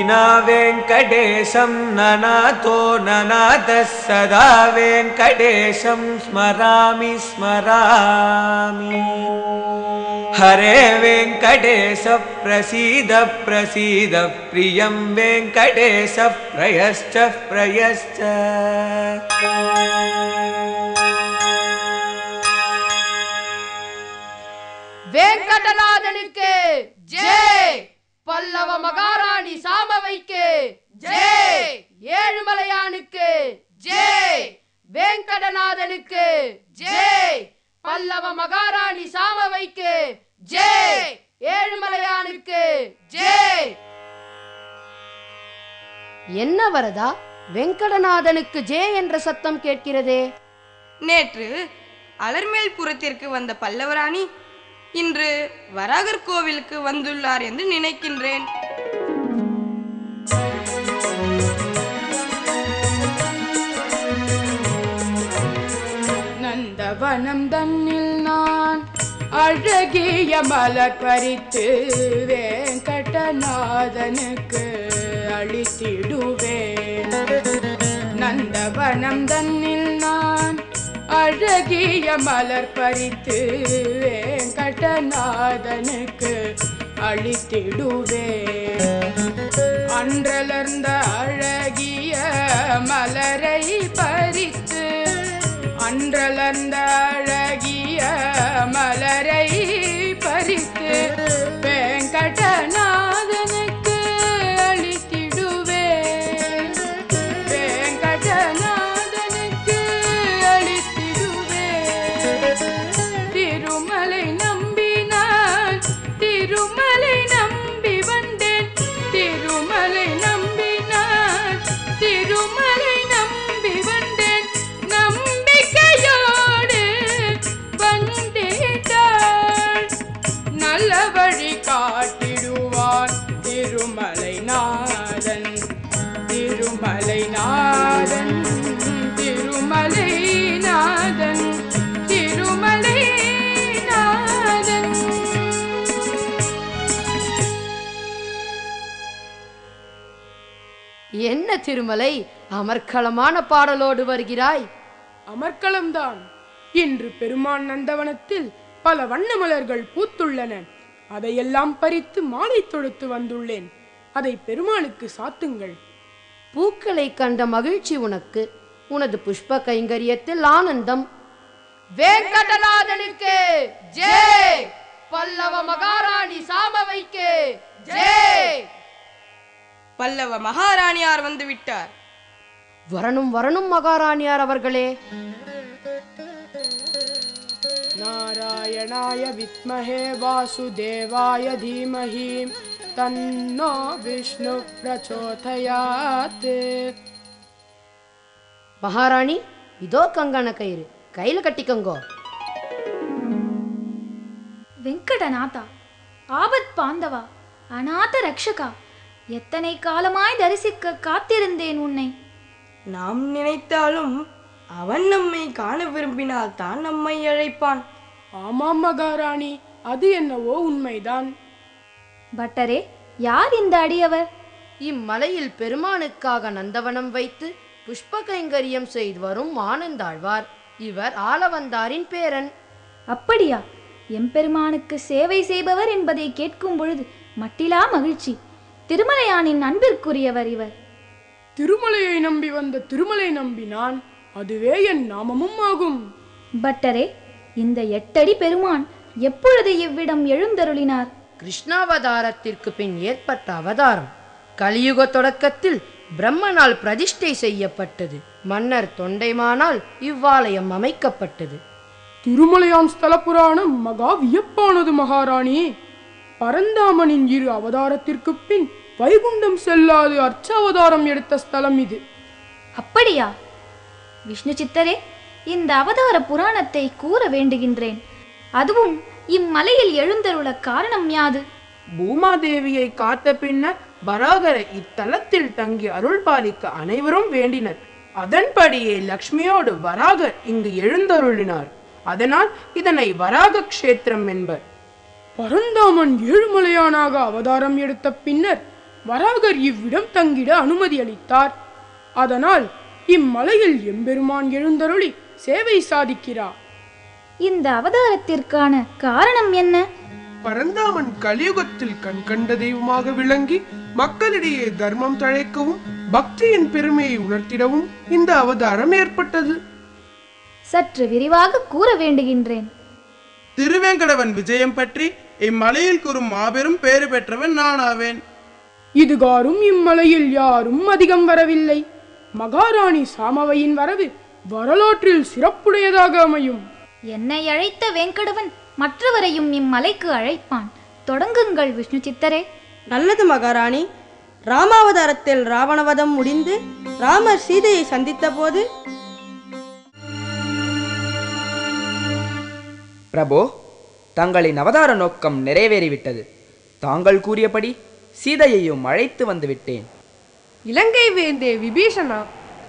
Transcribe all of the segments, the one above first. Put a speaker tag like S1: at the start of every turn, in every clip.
S1: विना वेङ्कटेशं ननातो ननातः सदा वेङ्कटेशं स्मरामि स्मरामि। हरे वेङ्कटेश प्रसीद प्रसीद प्रियं वेङ्कटेश प्रयश्च प्रयश्च।
S2: वेंकटनाथनुक्कु जय, पल्लव महाराणी सामवैक्कु जय, ஏழுமலையானுக்கு जय, वेंकटनाथनुक्कु जय, पल्लव महाराणी सामवैक्कु जय, ஏழுமலையானுக்கு जय। என்ன வரதா, வெங்கடநாதனுக்கு ஜெய் என்ற சத்தம் கேட்கிறதே?
S3: நேற்று அலர்மேல்புரத்திற்கு வந்த பல்லவராணி இன்று வராகர் கோவிலுக்கு வந்துள்ளார் என்று நினைக்கின்றேன்.
S4: நந்தவனம் தன்னில் நான் அழகிய மலர் பறித்து வெங்கடநாதனுக்கு அளித்திடுவேன். நந்தவனம் தன்னில் நான் அழகிய மலர் பறித்து வெங்கடநாதனுக்கு அளித்திடுவேன். அன்றலர்ந்த அழகிய மலரை பறித்து, அன்றலர்ந்த அழகிய மலரை பறித்து வெங்கடநாதனுக்கு அளித்திடுவேன். வெங்கடநாதனுக்கு அளித்திடுவேன். திருமலை நம்பினான், திருமலை நம்பி வந்தேன். திருமலை நம்பினான், திருமலை நம்பி வந்தேன். நம்பிக்கையோடு வந்தேன். நல்ல வழி காட்டிடுவான் திருமலை நாதன், திருமலை நாதன், திருமலை நாதன், திருமலை நாதன்.
S2: என்ன திருமலை, அமர்க்களமான பாடலோடு வருகிறாய்?
S4: அமர்க்களம்தான். இன்று பெருமான் நந்தவனத்தில் பல வண்ண மலர்கள் பூத்துள்ளன. அதையெல்லாம் பறித்து மாலை தொடுத்து வந்துள்ளேன். அதை பெருமாளுக்கு சாத்துங்கள்.
S2: பூக்களை கண்ட மகிழ்ச்சி உனக்கு, உனது புஷ்ப கைங்கரியத்தில் ஆனந்தம். வெங்கடநாதனுக்கு ஜெய், பல்லவ மகாராணி சாமவைக்கு ஜெய்.
S3: பல்லவ மகாராணியார் வந்து விட்டார்.
S2: வரணும் வரணும் மகாராணியார் அவர்களே.
S4: நாராயணாய வித்மஹே வாசுதேவாய தீமஹி தன்னோ விஷ்ணு பிரச்சோதயாத்.
S2: மகாராணி, இதோ கங்கண கயிறு, கையில கட்டிக்கோங்கோ.
S5: வெங்கடநாதா, ஆபத் பாந்தவா, அநாத ரக்ஷகா, எத்தனை காலமாய் தரிசிக்க காத்திருந்தேன் உன்னை.
S3: நாம் நினைத்தாலும் அவன் நம்மை காண விரும்பினால் தான் நம்மை அழைப்பான்.
S4: ஆமாம் மகாராணி, அது என்னவோ உண்மைதான்.
S5: பட்டரே, யார் இந்த அடியவர்?
S2: இம்மலையில் பெருமானுக்காக நந்தவனம் வைத்து புஷ்ப கைங்கரியம் செய்து வரும் ஆனந்தாழ்வார். இவர் ஆளவந்தாரின் பேரன்.
S5: அப்படியா? எம்பெருமானுக்கு சேவை செய்பவர் என்பதை கேட்கும் பொழுது மட்டிலா மகிழ்ச்சி. திருமலையானின் அன்பிற்குரியவர் இவர்.
S4: திருமலையை நம்பி வந்த திருமலை நம்பினான், அதுவே என் நாமமும் ஆகும்.
S5: பட்டரே, இந்த 8 அடி பெருமான் எப்பொழுது இவ்விடம் எழுந்தருளினார்?
S2: கிருஷ்ணாவதாரத்திற்கு பின் ஏற்பட்ட அவதாரம். கலியுக தொடக்கத்தில் பிரம்மனால் பிரதிஷ்டை செய்யப்பட்டது. மன்னர் தொண்டைமானால் இவ்வாலயம் அமைக்கப்பட்டது.
S4: திருமலையான் ஸ்தல புராணம் மகா வியப்பானது மகாராணி. பரந்தாமனின் 2 அவதாரத்திற்கு பின் வைகுண்டம் செல்லாது அர்ச்சாவதாரம் எடுத்த ஸ்தலம் இது.
S5: அப்படியா? விஷ்ணு சித்தரே, இந்த அவதார புராணத்தை கூற வேண்டுகின்றேன். அதுவும் இம்மலையில் எழுந்தருள காரணம் யாது?
S6: பூமாதேவியை காத்த பின்னர் வராகரை இத்தலத்தில் தங்கி அருள் பாலிக்க அனைவரும் வேண்டினர். அதன்படியே லக்ஷ்மியோடு வராகர் இங்கு எழுந்தருளினார். அதனால் இதனை வராக க்ஷேத்திரம் என்பர்.
S4: பரந்தாமன் ஏழுமலையானாக அவதாரம் எடுத்த பின்னர் வராகர் இவ்விடம் தங்கிட அனுமதி அளித்தார். அதனால் இம்மலையில் எம்பெருமான் எழுந்தருளி சேவை சாதிக்கிறார்.
S5: இந்த அவதாரத்திற்கான காரணம் என்ன?
S7: பரந்தாமன் கலியுகத்தில் கண்கண்ட தெய்வமாக விளங்கி மக்களிடையே தர்மம் தழைக்கவும் பக்தியின் பெருமையை உணர்த்திடவும் இந்த அவதாரம் ஏற்பட்டது.
S5: சற்று விரிவாக கூற வேண்டுகின்றேன்.
S8: திருவேங்கடவன் விஜயம் பற்றி இம்மலையில் கூறும் மாபெரும் பேறு பெற்றவன் நான் ஆவேன்.
S4: இதுகாரும் இம்மலையில் யாரும் அதிகம் வரவில்லை. மகாராணி சாமவையின் வரவு வரலாற்றில் சிறப்புடையதாக அமையும்.
S5: என்னை அழைத்த வேங்கடவன் மற்றவரையும் இம்மலைக்கு அழைப்பான். தொடங்குங்கள் விஷ்ணு சித்தரே.
S3: நல்லது மகாராணி. ராமாவதாரத்தில் ராவணவதம் முடிந்து ராமர் சீதையை சந்தித்த போது,
S1: பிரபு, தங்களின் அவதார நோக்கம் நிறைவேறிவிட்டது. தாங்கள் கூறியபடி சீதையையும் அழைத்து வந்து விட்டேன்.
S3: இலங்கை வேந்தே விபீஷணா,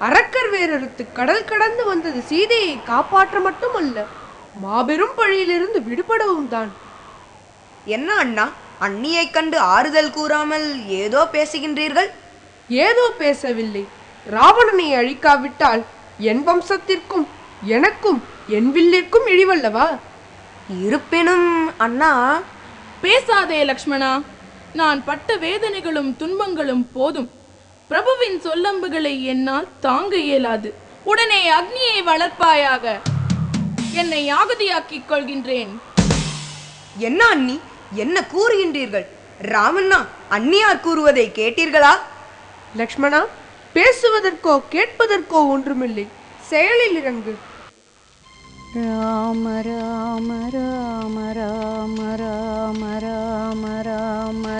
S3: அரக்கர் வேறறுத்து கடல் கடந்து வந்தது சீதையை காப்பாற்ற மட்டுமல்ல, மாபெரும் பழியிலிருந்து விடுபடவும் தான்.
S9: என்ன அண்ணா, அண்ணியை கண்டு ஆறுதல் கூறாமல் ஏதோ பேசுகின்றீர்கள்?
S3: ஏதோ பேசவில்லை. ராவணனை அழிக்காவிட்டால் என் வம்சத்திற்கும் எனக்கும் என் வில்லிற்கும் இழிவல்லவா?
S9: இருப்பினும் அண்ணா.
S10: பேசாதே லக்ஷ்மணா. நான் பட்ட வேதனைகளும் துன்பங்களும் போதும். பிரபுவின் சொல்லம்புகளை என்னால் தாங்க இயலாது. உடனே அக்னியை வளர்ப்பாயாக. என்னை யாகுதியாக்கிக் கொள்கின்றேன்.
S9: என்ன அண்ணி, என்ன கூறுகின்றீர்கள்? ராமண்ணா, அண்ணியார் கூறுவதை கேட்டீர்களா?
S3: லக்ஷ்மணா, பேசுவதற்கோ கேட்பதற்கோ ஒன்றுமில்லை, செயலில் இறங்கு.
S11: ராம ராம ராம ராம ராம ராம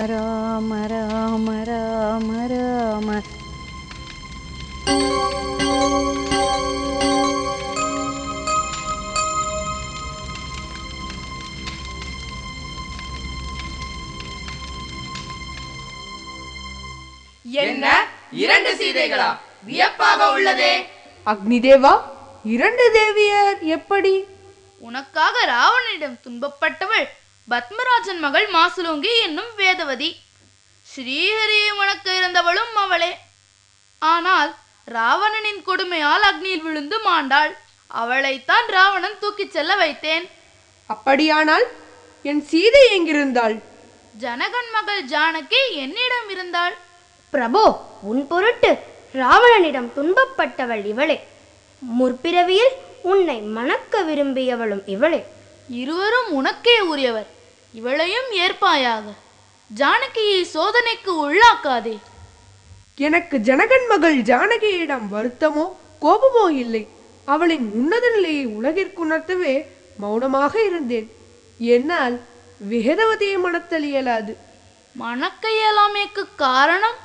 S11: ராம ராம ராம ராம ராம.
S10: என்ன, 2 சீதைகளா? வியப்பாக உள்ளதே.
S3: அக்னிதேவா, 2 தேவியர் எப்படி?
S12: உனக்காக ராவணனிடம் துன்பப்பட்டவள் பத்மராஜன் மகள் மாசுலோங்கி என்னும் வேதவதி. ஸ்ரீஹரியை உனக்கு இருந்தவளும் அவளே. ஆனால் ராவணனின் கொடுமையால் அக்னியில் விழுந்து மாண்டாள். அவளைத்தான் ராவணன் தூக்கிச் செல்ல வைத்தேன்.
S3: அப்படியானால் என் சீதை எங்கிருந்தாள்?
S12: ஜனகன் மகள் ஜானகி என்னிடம் இருந்தாள்.
S2: பிரபு, உன் பொருட்டு ராவணனிடம் துன்பப்பட்டவள் இவளே. முற்பிறவியில் உன்னை மணக்க விரும்பியவளும் இவளே.
S12: இருவரும் உனக்கே உரியவர். இவளையும் ஏற்பாயாக. ஜானகியை சோதனைக்கு உள்ளாக்காதே.
S3: எனக்கு ஜனகன் மகள் ஜானகியிடம் வருத்தமோ கோபமோ இல்லை. அவளின் உன்னத நிலையை உலகிற்கு உணர்த்தவே மௌனமாக இருந்தேன். என்னால் வேதவதியை மணத்தல் இயலாது.
S12: மணக்க இயலாமைக்கு காரணம்?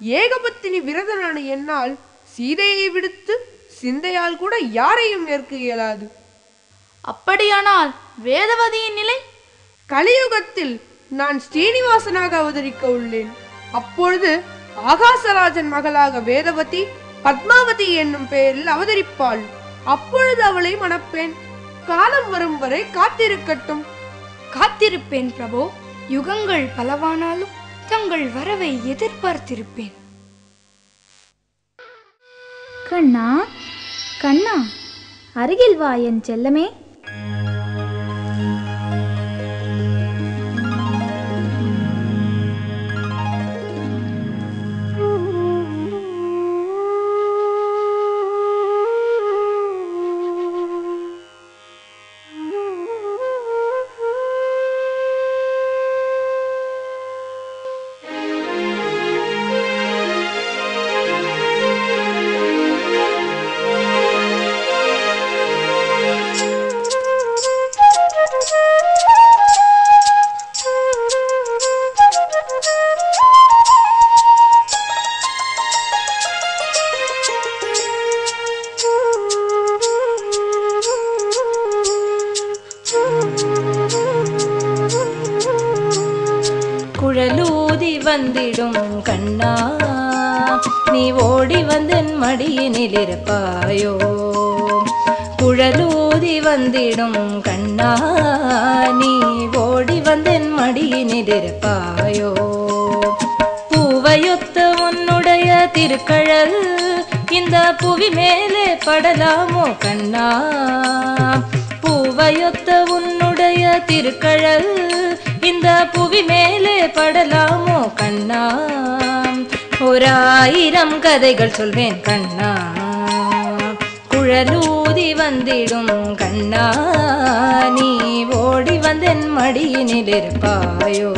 S3: ஏகபத்தினி விரதனான என்னால் சீதையை விடுத்து சிந்தையால் கூட யாரையும் ஏற்க இயலாது.
S12: அப்படியானால் வேதவதியின் நிலை?
S3: கலியுகத்தில் நான் ஸ்ரீனிவாசனாக அவதரிக்க உள்ளேன். அப்பொழுது ஆகாசராஜன் மகளாக வேதவதி பத்மாவதி என்னும் பெயரில் அவதரிப்பாள். அப்பொழுது அவளை மணப்பேன். காலம் வரும் வரை காத்திருக்கட்டும்.
S13: காத்திருப்பேன் பிரபு. யுகங்கள் பலவானாலும் தங்கள் வரவை எதிர்பார்த்திருப்பேன்.
S5: கண்ணா, கண்ணா, அருகில் வா என் செல்லமே.
S11: குழலூதி வந்திடும் கண்ணா, நீ ஓடி வந்தன் மடியினில் இருப்பாயோ. குழலூதி வந்திடும் கண்ணா, நீ ஓடி வந்தன் மடியினில் இருப்பாயோ. பூவ பூவையொத்த உன்னுடைய திருக்கழல் இந்த புவி மேலே படலாமோ கண்ணா? பூவையொத்த உன்னுடைய திருக்கழல் இந்த புவி மேலே படலாமோ கண்ணா? 1000 கதைகள் சொல்வேன் கண்ணா, குழலூதி வந்திடும் கண்ணா, நீ ஓடி வந்தென் மடியினில் இருப்பாயோ?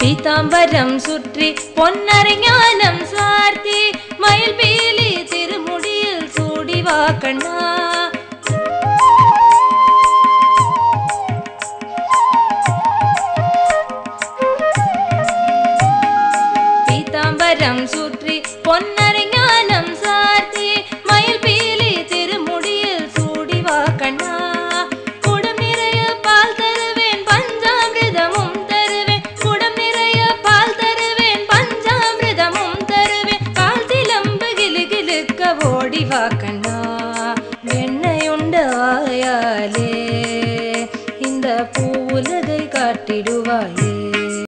S11: பீதாம்பரம் சுற்றி பொன்னரை ஞானம் சார்த்தி மயில் பீலி திருமுடியில் சூடிவா கண்ணா. பீதாம்பரம் சுற்றி பொன்ன